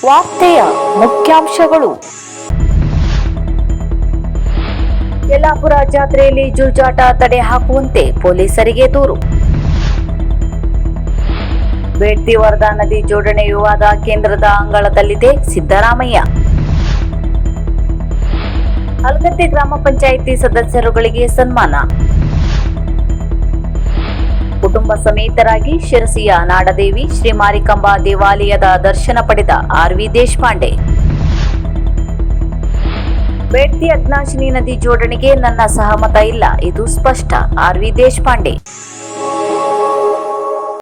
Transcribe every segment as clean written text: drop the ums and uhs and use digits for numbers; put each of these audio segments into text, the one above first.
ವಾರ್ತೆಯ ಮುಖ್ಯಾಂಶಗಳು. ಯಲ್ಲಾಪುರ ಜಾತ್ರೆಯಲ್ಲಿ ಜೂಜಾಟ ತಡೆ ಹಾಕುವಂತೆ ಪೊಲೀಸರಿಗೆ ದೂರು. ಬೇಡ್ತಿ ವರದಾ ನದಿ ಜೋಡಣೆ ವಿವಾದ ಕೇಂದ್ರದ ಅಂಗಳದಲ್ಲಿದೆ, ಸಿದ್ದರಾಮಯ್ಯ. ಹಲಗತ್ತಿ ಗ್ರಾಮ ಪಂಚಾಯಿತಿ ಸದಸ್ಯರುಗಳಿಗೆ ಸನ್ಮಾನ. ಕುಟುಂಬ ಸಮೇತರಾಗಿ ಶಿರಸಿಯ ನಾಡದೇವಿ ಶ್ರೀ ಮಾರಿಕಾಂಬಾ ದೇವಾಲಯದ ದರ್ಶನ ಪಡೆದ ಆರ್.ವಿ. ದೇಶಪಾಂಡೆ. ಬೇಡ್ತಿ ಅಘನಾಶಿನಿ ನದಿ ಜೋಡಣೆಗೆ ನನ್ನ ಸಹಮತ ಇಲ್ಲ, ಇದು ಸ್ಪಷ್ಟ. ಆರ್.ವಿ. ದೇಶಪಾಂಡೆ.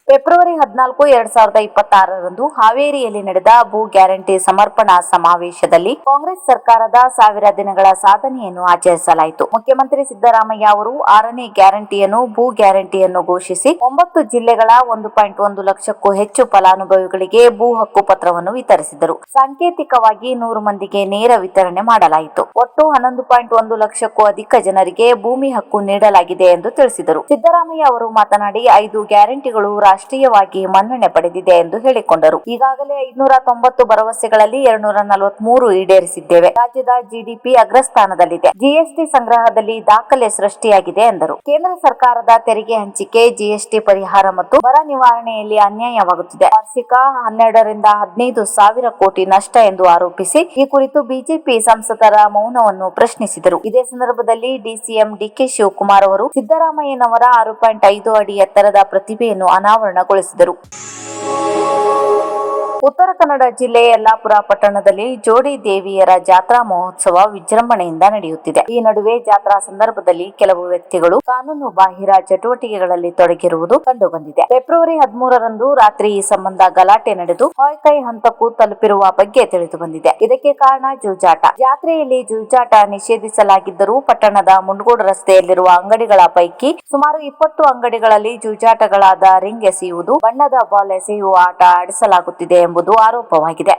ಫೆಬ್ರವರಿ 14, 2026ರಂದು ಹಾವೇರಿಯಲ್ಲಿ ನಡೆದ ಭೂ ಗ್ಯಾರಂಟಿ ಸಮರ್ಪಣಾ ಸಮಾವೇಶದಲ್ಲಿ ಕಾಂಗ್ರೆಸ್ ಸರ್ಕಾರದ 1000 ದಿನಗಳ ಸಾಧನೆಯನ್ನು ಆಚರಿಸಲಾಯಿತು. ಮುಖ್ಯಮಂತ್ರಿ ಸಿದ್ದರಾಮಯ್ಯ ಅವರು 6ನೇ ಗ್ಯಾರಂಟಿಯನ್ನು ಭೂ ಗ್ಯಾರಂಟಿಯನ್ನು ಘೋಷಿಸಿ 9 ಜಿಲ್ಲೆಗಳ 1.1 ಲಕ್ಷಕ್ಕೂ ಹೆಚ್ಚು ಫಲಾನುಭವಿಗಳಿಗೆ ಭೂ ಹಕ್ಕು ಪತ್ರವನ್ನು ವಿತರಿಸಿದರು. ಸಾಂಕೇತಿಕವಾಗಿ 100 ಮಂದಿಗೆ ನೇರ ವಿತರಣೆ ಮಾಡಲಾಯಿತು. ಒಟ್ಟು 11.1 ಲಕ್ಷಕ್ಕೂ ಅಧಿಕ ಜನರಿಗೆ ಭೂಮಿ ಹಕ್ಕು ನೀಡಲಾಗಿದೆ ಎಂದು ತಿಳಿಸಿದರು. ಸಿದ್ದರಾಮಯ್ಯ ಅವರು ಮಾತನಾಡಿ 5 ಗ್ಯಾರಂಟಿಗಳು ರಾಷ್ಟ್ರೀಯವಾಗಿ ಮನ್ನಣೆ ಪಡೆದಿದೆ ಎಂದು ಹೇಳಿಕೊಂಡರು. ಈಗಾಗಲೇ 590 ಭರವಸೆಗಳಲ್ಲಿ 243 ಈಡೇರಿಸಿದ್ದೇವೆ. ರಾಜ್ಯದ ಜಿಡಿಪಿ ಅಗ್ರಸ್ಥಾನದಲ್ಲಿದೆ. ಜಿಎಸ್ಟಿ ಸಂಗ್ರಹದಲ್ಲಿ ದಾಖಲೆ ಸೃಷ್ಟಿಯಾಗಿದೆ ಎಂದರು. ಕೇಂದ್ರ ಸರ್ಕಾರದ ತೆರಿಗೆ ಹಂಚಿಕೆ, ಜಿಎಸ್ಟಿ ಪರಿಹಾರ ಮತ್ತು ಬರ ನಿವಾರಣೆಯಲ್ಲಿ ಅನ್ಯಾಯವಾಗುತ್ತಿದೆ. ವಾರ್ಷಿಕ 12 ರಿಂದ 15 ಸಾವಿರ ಕೋಟಿ ನಷ್ಟ ಎಂದು ಆರೋಪಿಸಿ ಈ ಕುರಿತು ಬಿಜೆಪಿ ಸಂಸದರ ಮೌನವನ್ನು ಪ್ರಶ್ನಿಸಿದರು. ಇದೇ ಸಂದರ್ಭದಲ್ಲಿ ಡಿಸಿಎಂ ಡಿಕೆ ಶಿವಕುಮಾರ್ ಅವರು ಸಿದ್ದರಾಮಯ್ಯನವರ 6.5 ಅಡಿ ಎತ್ತರದ ಪ್ರತಿಭೆಯನ್ನು ಅನಾವರಣಗೊಳಿಸಿದರು. ಉತ್ತರ ಕನ್ನಡ ಜಿಲ್ಲೆಯ ಯಲ್ಲಾಪುರ ಪಟ್ಟಣದಲ್ಲಿ ಜೋಡಿ ದೇವಿಯರ ಜಾತ್ರಾ ಮಹೋತ್ಸವ ವಿಜೃಂಭಣೆಯಿಂದ ನಡೆಯುತ್ತಿದೆ. ಈ ನಡುವೆ ಜಾತ್ರಾ ಸಂದರ್ಭದಲ್ಲಿ ಕೆಲವು ವ್ಯಕ್ತಿಗಳು ಕಾನೂನು ಬಾಹಿರ ಚಟುವಟಿಕೆಗಳಲ್ಲಿ ತೊಡಗಿರುವುದು ಕಂಡುಬಂದಿದೆ. ಫೆಬ್ರವರಿ 13ರಂದು ರಾತ್ರಿ ಈ ಸಂಬಂಧ ಗಲಾಟೆ ನಡೆದು ಹೊಯ್ಕೈ ಹಂತಕ್ಕೂ ತಲುಪಿರುವ ಬಗ್ಗೆ ತಿಳಿದು ಬಂದಿದೆ. ಇದಕ್ಕೆ ಕಾರಣ ಜೂಜಾಟ. ಜಾತ್ರೆಯಲ್ಲಿ ಜೂಜಾಟ ನಿಷೇಧಿಸಲಾಗಿದ್ದರೂ ಪಟ್ಟಣದ ಮುಂಡಗೋಡು ರಸ್ತೆಯಲ್ಲಿರುವ ಅಂಗಡಿಗಳ ಪೈಕಿ ಸುಮಾರು 20 ಅಂಗಡಿಗಳಲ್ಲಿ ಜೂಜಾಟಗಳಾದ ರಿಂಗ್ ಎಸೆಯುವುದು, ಬಣ್ಣದ ಬಾಲ್ ಎಸೆಯುವ ಆಟ ಆಡಿಸಲಾಗುತ್ತಿದೆ ಎಂಬುದು ಆರೋಪವಾಗಿದೆ.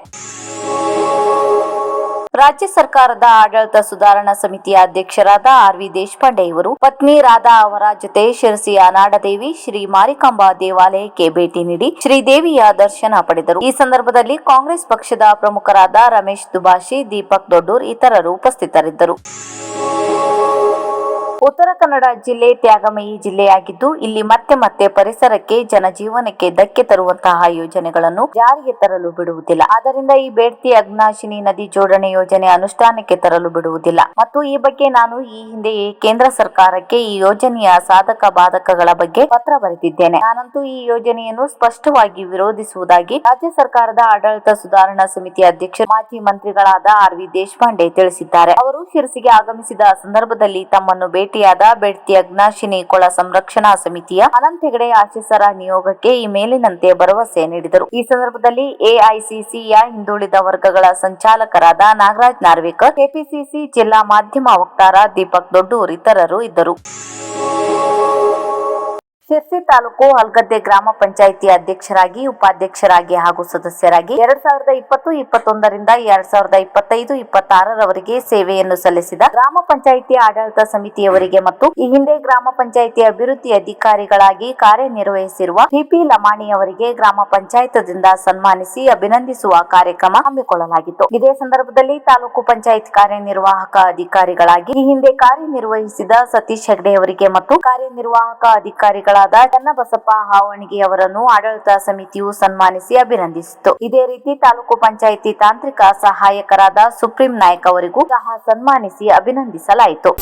ರಾಜ್ಯ ಸರ್ಕಾರದ ಆಡಳಿತ ಸುಧಾರಣಾ ಸಮಿತಿಯ ಅಧ್ಯಕ್ಷರಾದ ಆರ್.ವಿ. ದೇಶಪಾಂಡೆ ಇವರು ಪತ್ನಿ ರಾಧಾ ಅವರ ಜೊತೆ ಶಿರಸಿಯ ನಾಡದೇವಿ ಶ್ರೀ ಮಾರಿಕಾಂಬಾ ದೇವಾಲಯಕ್ಕೆ ಭೇಟಿ ನೀಡಿ ಶ್ರೀದೇವಿಯ ದರ್ಶನ ಪಡೆದರು. ಈ ಸಂದರ್ಭದಲ್ಲಿ ಕಾಂಗ್ರೆಸ್ ಪಕ್ಷದ ಪ್ರಮುಖರಾದ ರಮೇಶ್ ದುಬಾಶಿ, ದೀಪಕ್ ದೊಡ್ಡೂರ್ ಇತರರು ಉಪಸ್ಥಿತರಿದ್ದರು. ಉತ್ತರ ಕನ್ನಡ ಜಿಲ್ಲೆ ತ್ಯಾಗಮಯಿ ಜಿಲ್ಲೆಯಾಗಿದ್ದು ಇಲ್ಲಿ ಮತ್ತೆ ಪರಿಸರಕ್ಕೆ, ಜನಜೀವನಕ್ಕೆ ಧಕ್ಕೆ ತರುವಂತಹ ಯೋಜನೆಗಳನ್ನು ಜಾರಿಗೆ ತರಲು ಬಿಡುವುದಿಲ್ಲ. ಆದ್ದರಿಂದ ಈ ಬೇಡ್ತಿ ಅಘನಾಶಿನಿ ನದಿ ಜೋಡಣೆ ಯೋಜನೆ ಅನುಷ್ಠಾನಕ್ಕೆ ತರಲು ಬಿಡುವುದಿಲ್ಲ ಮತ್ತು ಈ ಬಗ್ಗೆ ನಾನು ಈ ಹಿಂದೆಯೇ ಕೇಂದ್ರ ಸರ್ಕಾರಕ್ಕೆ ಈ ಯೋಜನೆಯ ಸಾಧಕ ಬಾಧಕಗಳ ಬಗ್ಗೆ ಪತ್ರ ಬರೆದಿದ್ದೇನೆ. ನಾನಂತೂ ಈ ಯೋಜನೆಯನ್ನು ಸ್ಪಷ್ಟವಾಗಿ ವಿರೋಧಿಸುವುದಾಗಿ ರಾಜ್ಯ ಸರ್ಕಾರದ ಆಡಳಿತ ಸುಧಾರಣಾ ಸಮಿತಿ ಅಧ್ಯಕ್ಷ ಮಾಜಿ ಮಂತ್ರಿಗಳಾದ ಆರ್.ವಿ. ದೇಶಪಾಂಡೆ ತಿಳಿಸಿದ್ದಾರೆ. ಅವರು ಶಿರಸಿಗೆ ಆಗಮಿಸಿದ ಸಂದರ್ಭದಲ್ಲಿ ತಮ್ಮನ್ನು ಭೇಟಿಯಾದ ಬೇಡ್ತಿ ಅಘನಾಶಿನಿ ಕೊಳ ಸಂರಕ್ಷಣಾ ಸಮಿತಿಯ ಅನಂತ್ ಹೆಗಡೆ ಆಶೀಸರ ನಿಯೋಗಕ್ಕೆ ಈ ಮೇಲಿನಂತೆ ಭರವಸೆ ನೀಡಿದರು. ಈ ಸಂದರ್ಭದಲ್ಲಿ ಎಐಸಿಸಿಯ ಹಿಂದುಳಿದ ವರ್ಗಗಳ ಸಂಚಾಲಕರಾದ ನಾಗರಾಜ್ ನಾರ್ವೇಕರ್, ಕೆಪಿಸಿಸಿ ಜಿಲ್ಲಾ ಮಾಧ್ಯಮ ವಕ್ತಾರ ದೀಪಕ್ ದೊಡ್ಡೂರ್ ಇತರರು ಇದ್ದರು. ಶಿರಸಿ ತಾಲೂಕು ಹಲಗದ್ದೆ ಗ್ರಾಮ ಪಂಚಾಯಿತಿ ಅಧ್ಯಕ್ಷರಾಗಿ, ಉಪಾಧ್ಯಕ್ಷರಾಗಿ ಹಾಗೂ ಸದಸ್ಯರಾಗಿ 2020-21ರಿಂದ 2025-26ರವರೆಗೆ ಸೇವೆಯನ್ನು ಸಲ್ಲಿಸಿದ ಗ್ರಾಮ ಪಂಚಾಯಿತಿ ಆಡಳಿತ ಸಮಿತಿಯವರಿಗೆ ಮತ್ತು ಈ ಹಿಂದೆ ಗ್ರಾಮ ಪಂಚಾಯಿತಿ ಅಭಿವೃದ್ಧಿ ಅಧಿಕಾರಿಗಳಾಗಿ ಕಾರ್ಯನಿರ್ವಹಿಸಿರುವ ಪಿಪಿ ಲಮಾಣಿ ಅವರಿಗೆ ಗ್ರಾಮ ಪಂಚಾಯತದಿಂದ ಸನ್ಮಾನಿಸಿ ಅಭಿನಂದಿಸುವ ಕಾರ್ಯಕ್ರಮ ಹಮ್ಮಿಕೊಳ್ಳಲಾಗಿತ್ತು. ಇದೇ ಸಂದರ್ಭದಲ್ಲಿ ತಾಲೂಕು ಪಂಚಾಯತ್ ಕಾರ್ಯನಿರ್ವಾಹಕ ಅಧಿಕಾರಿಗಳಾಗಿ ಈ ಹಿಂದೆ ಕಾರ್ಯನಿರ್ವಹಿಸಿದ ಸತೀಶ್ ಹೆಗ್ಡೆ ಅವರಿಗೆ ಮತ್ತು ಕಾರ್ಯನಿರ್ವಾಹಕ ಅಧಿಕಾರಿಗಳಾದ ಚನ್ನಬಸಪ್ಪ ಹಾವಣಿಗೆ ಅವರನ್ನು ಆಡಳಿತ ಸಮಿತಿಯು ಸನ್ಮಾನಿಸಿ ಅಭಿನಂದಿಸಿತು. ಇದೇ ರೀತಿ ತಾಲೂಕು ಪಂಚಾಯಿತಿ ತಾಂತ್ರಿಕ ಸಹಾಯಕರಾದ ಸುಪ್ರೀಂ ನಾಯ್ಕ್ ಅವರಿಗೂ ಸಹ ಸನ್ಮಾನಿಸಿ ಅಭಿನಂದಿಸಲಾಯಿತು.